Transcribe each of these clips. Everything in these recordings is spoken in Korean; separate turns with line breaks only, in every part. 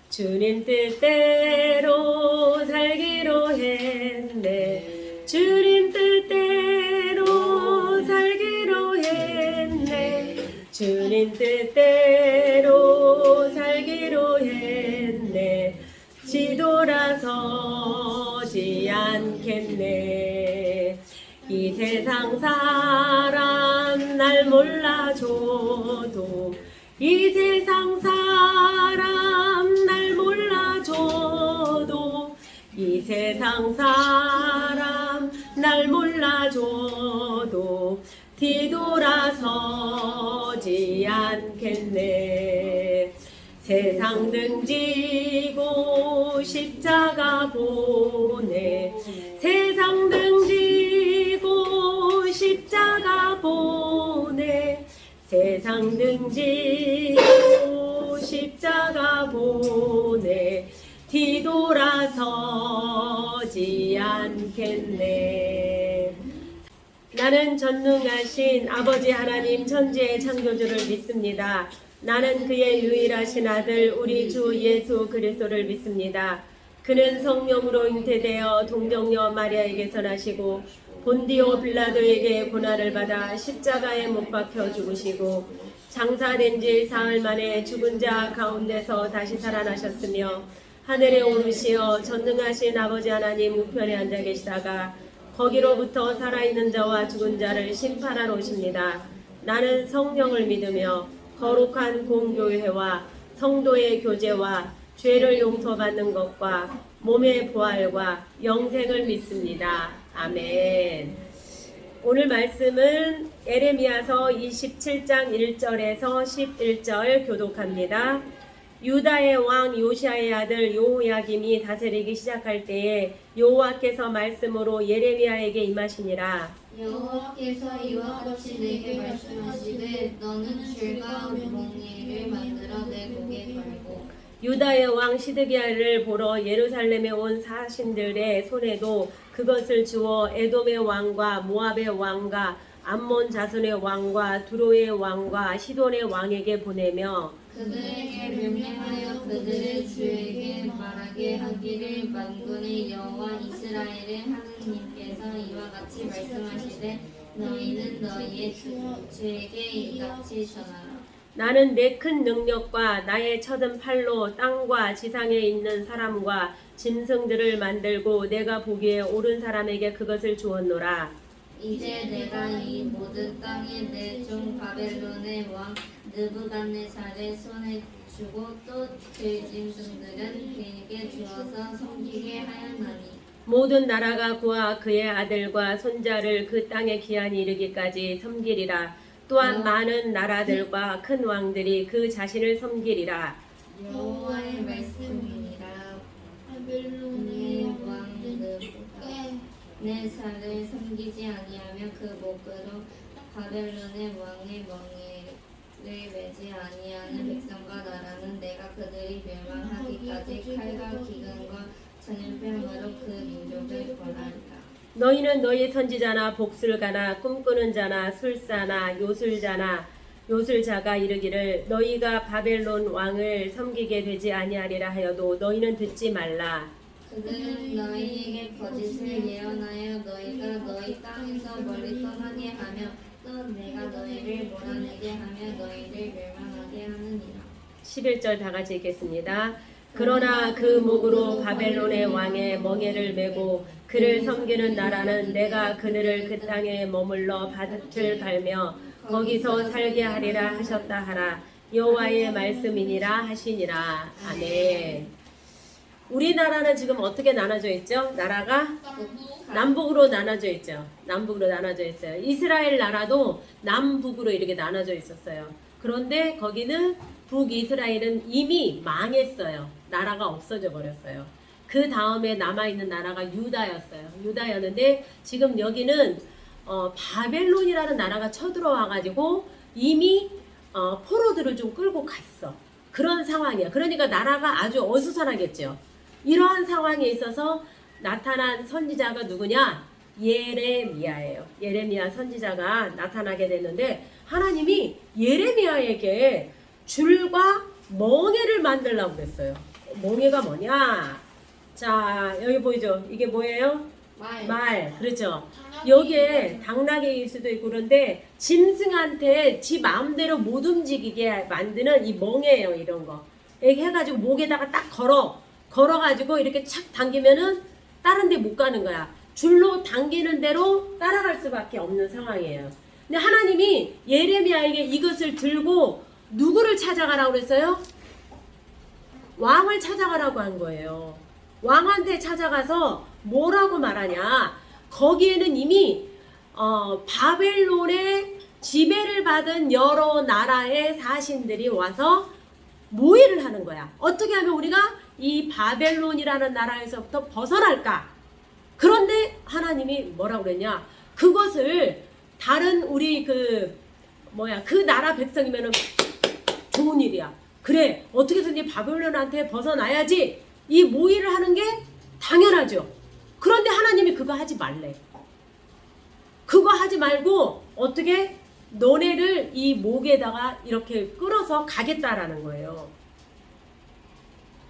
주님 뜻대로 살기로 했네. 주님 뜻대로 살기로 했네. 주님 뜻대로 살기로 했네. 뒤돌아서지 않겠네. 이 세상 사람 날 몰라줘도, 이 세상 사람 날 몰라줘도, 이 세상 사람 날 몰라줘도 뒤돌아서지 않겠네. 세상 등지고 십자가 보내. 세상 등지고 십자가 보내. 세상 등지고 십자가 보내. 뒤돌아서지 않겠네. 나는 전능하신 아버지 하나님 천지의 창조주를 믿습니다. 나는 그의 유일하신 아들 우리 주 예수 그리스도를 믿습니다. 그는 성령으로 잉태되어 동정녀 마리아에게서 나시고 본디오 빌라도에게 고난을 받아 십자가에 못 박혀 죽으시고 장사된 지 사흘 만에 죽은 자 가운데서 다시 살아나셨으며 하늘에 오르시어 전능하신 아버지 하나님 우편에 앉아 계시다가 거기로부터 살아있는 자와 죽은 자를 심판하러 오십니다. 나는 성령을 믿으며 거룩한 공교회와 성도의 교제와 죄를 용서받는 것과 몸의 부활과 영생을 믿습니다. 아멘. 오늘 말씀은 예레미야서 27장 1절에서 11절 교독합니다. 유다의 왕 요시아의 아들 여호야김이 다스리기 시작할 때에 여호와께서 말씀으로 예레미야에게 임하시니라.
여호와께서 이와 같이 내게 말씀하시되 너는 줄과 몽니를 만들어 내 목에 걸고
유다의 왕 시드기야를 보러 예루살렘에 온 사신들의 손에도 그것을 주어 에돔의 왕과 모압의 왕과 암몬 자손의 왕과 두로의 왕과 시돈의 왕에게 보내며
그들에게 명령하여 그들의 주에게 말하게 하기를 만군의 여호와 이스라엘의 하느님께서 이와 같이 말씀하시되 너희는 너희의 주에게 이같이 전하라.
나는 내 큰 능력과 나의 쳐든 팔로 땅과 지상에 있는 사람과 짐승들을 만들고 내가 보기에 옳은 사람에게 그것을 주었노라.
이제 내가 이 모든 땅에 내 종 바벨론의 왕 느부갓네살의 손에 주고 또 그 짐승들은 그에게 주어서 섬기게 하였나니
모든 나라가 그와 그의 아들과 손자를 그 땅에 기한이 이르기까지 섬기리라. 또한 많은 나라들과 큰 왕들이 그 자신을 섬기리라.
여호와의 말씀이니라. 바벨론의 왕 느부갓네살을 섬기지 아니하며 그 목으로 바벨론의 왕의 멍에를 매지 아니하는 백성과 나라는 내가 그들이 멸망하기까지 칼과 기근과 전염병으로 그 민족을 벌하리라.
너희는 너희 선지자나 복술가나 꿈꾸는 자나 술사나 요술자가 이르기를 너희가 바벨론 왕을 섬기게 되지 아니하리라 하여도 너희는 듣지 말라.
그들은 너희에게 거짓을 예언하여 너희가 너희 땅에서 멀리 떠나게 하며 또 내가 너희를 몰아내게 하며 너희를 멸망하게 하느니라.
11절 다 같이 읽겠습니다. 그러나 그 목으로 바벨론의 왕의 멍에를 메고 그를 섬기는 나라는 내가 그들을 그 땅에 머물러 밭을 갈며 거기서 살게 하리라 하셨다 하라. 여호와의 말씀이니라 하시니라. 아멘. 우리나라는 지금 어떻게 나눠져 있죠? 나라가 남북으로 나눠져 있죠. 남북으로 나눠져 있어요. 이스라엘 나라도 남북으로 이렇게 나눠져 있었어요. 그런데 거기는 북이스라엘은 이미 망했어요. 나라가 없어져 버렸어요. 그 다음에 남아있는 나라가 유다였어요. 유다였는데 지금 여기는 바벨론이라는 나라가 쳐들어와가지고 이미 포로들을 좀 끌고 갔어. 그런 상황이야. 그러니까 나라가 아주 어수선하겠죠. 이러한 상황에 있어서 나타난 선지자가 누구냐? 예레미야예요. 예레미야 선지자가 나타나게 됐는데 하나님이 예레미야에게 줄과 멍에를 만들려고 그랬어요. 멍에가 뭐냐? 자, 여기 보이죠? 이게 뭐예요? 말. 그렇죠. 여기에 당나귀일 수도 있고 그런데 짐승한테 지 마음대로 못 움직이게 만드는 이 멍에예요. 이런 거. 이렇게 해가지고 목에다가 딱 걸어가지고 이렇게 착 당기면은 다른 데 못 가는 거야. 줄로 당기는 대로 따라갈 수밖에 없는 상황이에요. 근데 하나님이 예레미야에게 이것을 들고 누구를 찾아가라고 그랬어요? 왕을 찾아가라고 한 거예요. 왕한테 찾아가서 뭐라고 말하냐? 거기에는 이미 바벨론의 지배를 받은 여러 나라의 사신들이 와서 모의를 하는 거야. 어떻게 하면 우리가 이 바벨론이라는 나라에서부터 벗어날까? 그런데 하나님이 뭐라고 그랬냐? 그것을 다른 우리 그 나라 백성이면은 좋은 일이야. 그래, 어떻게든지 바벨론한테 벗어나야지. 이 모의를 하는 게 당연하죠. 그런데 하나님이 그거 하지 말래. 그거 하지 말고 어떻게 너네를 이 목에다가 이렇게 끌어서 가겠다라는 거예요.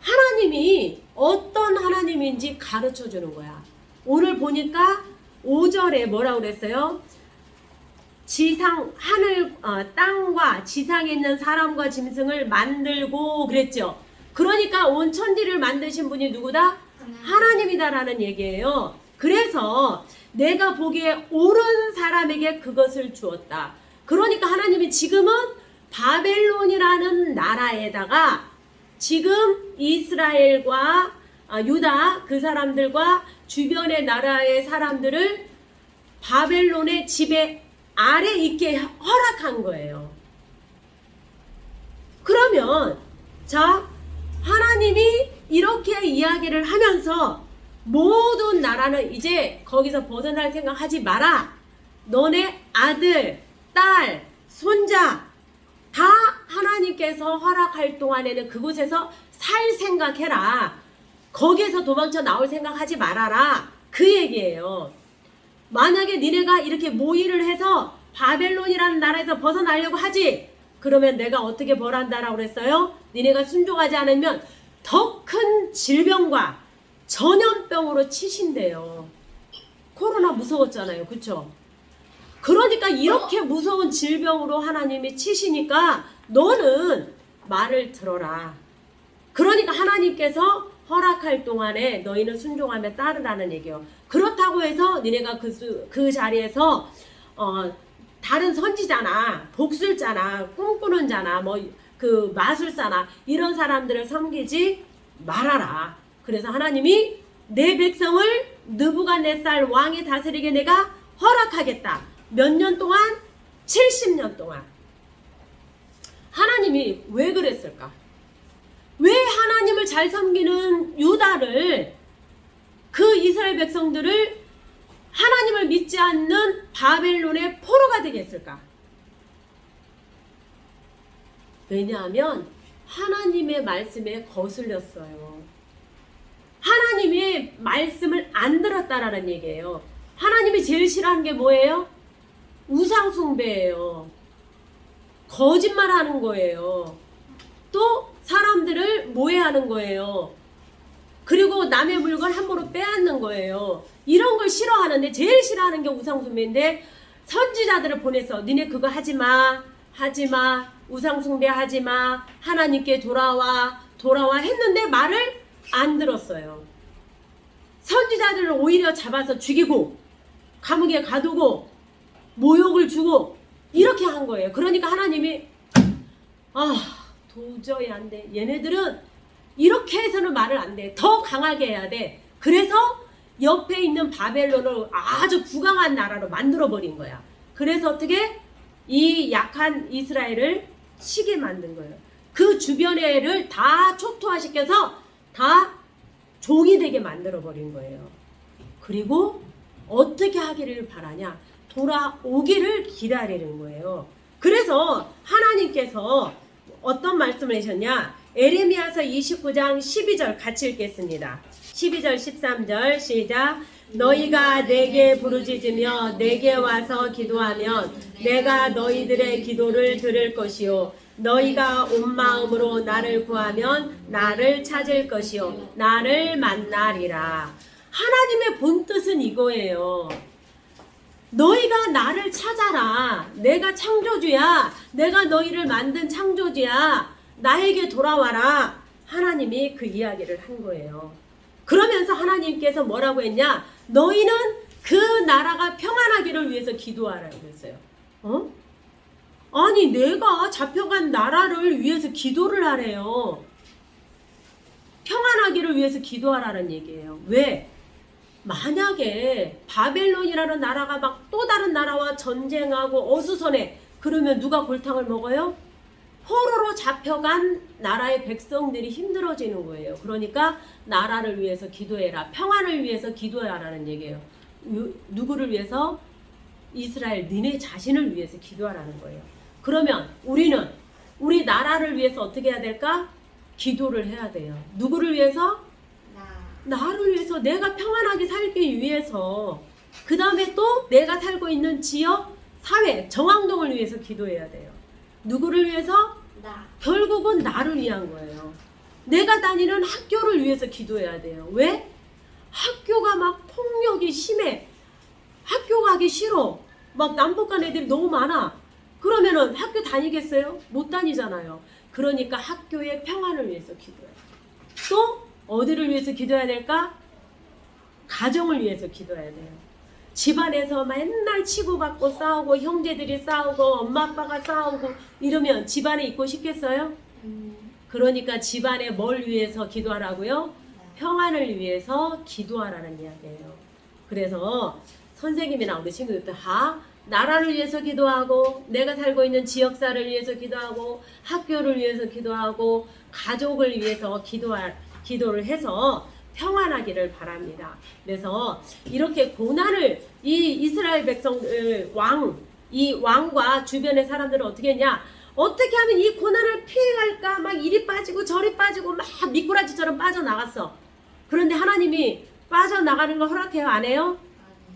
하나님이 어떤 하나님인지 가르쳐 주는 거야. 오늘 보니까 5절에 뭐라고 그랬어요? 땅과 지상에 있는 사람과 짐승을 만들고 그랬죠. 그러니까 온 천지를 만드신 분이 누구다? 하나님이다라는 얘기예요. 그래서 내가 보기에 옳은 사람에게 그것을 주었다. 그러니까 하나님이 지금은 바벨론이라는 나라에다가 지금 이스라엘과 유다 그 사람들과 주변의 나라의 사람들을 바벨론의 지배 아래 있게 허락한 거예요. 그러면 자, 하나님이 이렇게 이야기를 하면서 모든 나라는 이제 거기서 벗어날 생각하지 마라. 너네 아들, 딸, 손자 다 하나님께서 허락할 동안에는 그곳에서 살 생각해라. 거기에서 도망쳐 나올 생각하지 말아라. 그 얘기예요. 만약에 니네가 이렇게 모의를 해서 바벨론이라는 나라에서 벗어나려고 하지, 그러면 내가 어떻게 벌한다라고 그랬어요? 니네가 순종하지 않으면 더 큰 질병과 전염병으로 치신대요. 코로나 무서웠잖아요. 그쵸? 그러니까 이렇게 무서운 질병으로 하나님이 치시니까 너는 말을 들어라. 그러니까 하나님께서 허락할 동안에 너희는 순종하며 따르라는 얘기예요. 그렇다고 해서 니네가 그 자리에서 다른 선지자나 복술자나 꿈꾸는 자나 그 마술사나 이런 사람들을 섬기지 말아라. 그래서 하나님이 내 백성을 느부갓네살 왕이 다스리게 내가 허락하겠다. 몇 년 동안? 70년 동안. 하나님이 왜 그랬을까? 왜 하나님을 잘 섬기는 유다를, 그 이스라엘 백성들을 하나님을 믿지 않는 바벨론의 포로가 되게 했을까? 왜냐하면 하나님의 말씀에 거슬렸어요. 하나님의 말씀을 안 들었다라는 얘기예요. 하나님이 제일 싫어하는 게 뭐예요? 우상숭배예요. 거짓말하는 거예요. 또 사람들을 모해하는 거예요. 그리고 남의 물건 함부로 빼앗는 거예요. 이런 걸 싫어하는데 제일 싫어하는 게 우상숭배인데 선지자들을 보내서 니네 그거 하지마, 하지마, 우상숭배 하지마, 하나님께 돌아와 했는데 말을 안 들었어요. 선지자들을 오히려 잡아서 죽이고 감옥에 가두고 모욕을 주고 이렇게 한 거예요. 그러니까 하나님이 도저히 안 돼. 얘네들은 이렇게 해서는 말을 안 돼. 더 강하게 해야 돼. 그래서 옆에 있는 바벨론을 아주 부강한 나라로 만들어버린 거야. 그래서 어떻게? 이 약한 이스라엘을 치게 만든 거예요. 그 주변의 애를 다 초토화시켜서 다 종이 되게 만들어버린 거예요. 그리고 어떻게 하기를 바라냐? 돌아오기를 기다리는 거예요. 그래서 하나님께서 어떤 말씀을 하셨냐? 에레미야서 29장 12절 같이 읽겠습니다. 12절 13절 시작. 너희가 내게 부르짖으며 내게 와서 기도하면 내가 너희들의 기도를 들을 것이요 너희가 온 마음으로 나를 구하면 나를 찾을 것이요 나를 만나리라. 하나님의 본뜻은 이거예요. 너희가 나를 찾아라. 내가 창조주야. 내가 너희를 만든 창조주야. 나에게 돌아와라. 하나님이 그 이야기를 한 거예요. 그러면서 하나님께서 뭐라고 했냐? 너희는 그 나라가 평안하기를 위해서 기도하라고 했어요. 아니 내가 잡혀간 나라를 위해서 기도를 하래요. 평안하기를 위해서 기도하라는 얘기예요. 왜? 만약에 바벨론이라는 나라가 막 또 다른 나라와 전쟁하고 어수선해. 그러면 누가 골탕을 먹어요? 포로로 잡혀간 나라의 백성들이 힘들어지는 거예요. 그러니까 나라를 위해서 기도해라. 평안을 위해서 기도하라는 얘기예요. 누구를 위해서? 이스라엘 너네 자신을 위해서 기도하라는 거예요. 그러면 우리는 우리 나라를 위해서 어떻게 해야 될까? 기도를 해야 돼요. 누구를 위해서? 나를 위해서, 내가 평안하게 살기 위해서. 그 다음에 또 내가 살고 있는 지역, 사회, 정황동을 위해서 기도해야 돼요. 누구를 위해서? 결국은 나를 위한 거예요. 내가 다니는 학교를 위해서 기도해야 돼요. 왜? 학교가 막 폭력이 심해. 학교 가기 싫어. 막 남북한 애들이 너무 많아. 그러면은 학교 다니겠어요? 못 다니잖아요. 그러니까 학교의 평안을 위해서 기도해요. 또 어디를 위해서 기도해야 될까? 가정을 위해서 기도해야 돼요. 집안에서 맨날 치고받고 싸우고 형제들이 싸우고 엄마 아빠가 싸우고 이러면 집안에 있고 싶겠어요? 그러니까 집안에 뭘 위해서 기도하라고요? 평안을 위해서 기도하라는 이야기예요. 그래서 선생님이나 우리 친구들 다 나라를 위해서 기도하고 내가 살고 있는 지역사를 위해서 기도하고 학교를 위해서 기도하고 가족을 위해서 기도를 해서 평안하기를 바랍니다. 그래서 이렇게 고난을 이 이스라엘 백성들 이 왕과 주변의 사람들은 어떻게 했냐? 어떻게 하면 이 고난을 피해갈까? 막 이리 빠지고 저리 빠지고 막 미꾸라지처럼 빠져나갔어. 그런데 하나님이 빠져나가는 걸 허락해요? 안 해요?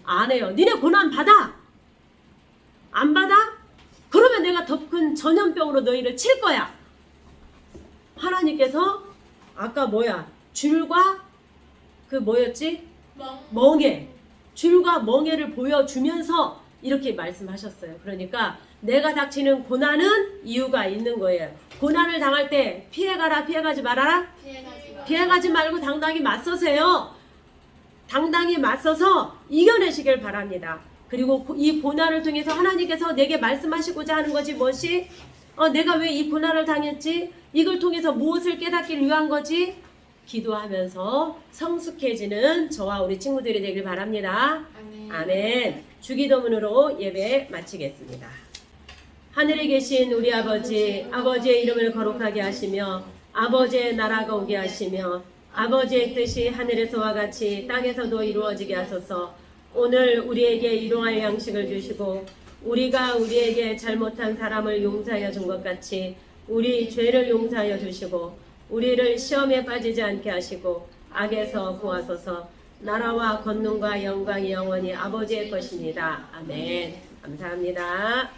안 해요. 니네 고난 받아? 안 받아? 그러면 내가 더 큰 전염병으로 너희를 칠 거야. 하나님께서 아까 줄과 그 뭐였지? 멍에. 줄과 멍에를 보여주면서 이렇게 말씀하셨어요. 그러니까 내가 닥치는 고난은 이유가 있는 거예요. 고난을 당할 때 피해가라, 피해가지 말아라? 피해가지 말고 당당히 맞서세요. 당당히 맞서서 이겨내시길 바랍니다. 그리고 이 고난을 통해서 하나님께서 내게 말씀하시고자 하는 것이 무엇이? 내가 왜 이 고난을 당했지? 이걸 통해서 무엇을 깨닫기 위한 거지? 기도하면서 성숙해지는 저와 우리 친구들이 되길 바랍니다. 아멘. 주기도문으로 예배 마치겠습니다. 하늘에 계신 우리 아버지, 아버지의 이름을 거룩하게 하시며 아버지의 나라가 오게 하시며 아버지의 뜻이 하늘에서와 같이 땅에서도 이루어지게 하소서. 오늘 우리에게 일용할 양식을 주시고 우리가 우리에게 잘못한 사람을 용서하여 준 것 같이 우리 죄를 용서하여 주시고 우리를 시험에 빠지지 않게 하시고 악에서 구하소서. 나라와 권능과 영광이 영원히 아버지의 것입니다. 아멘. 감사합니다.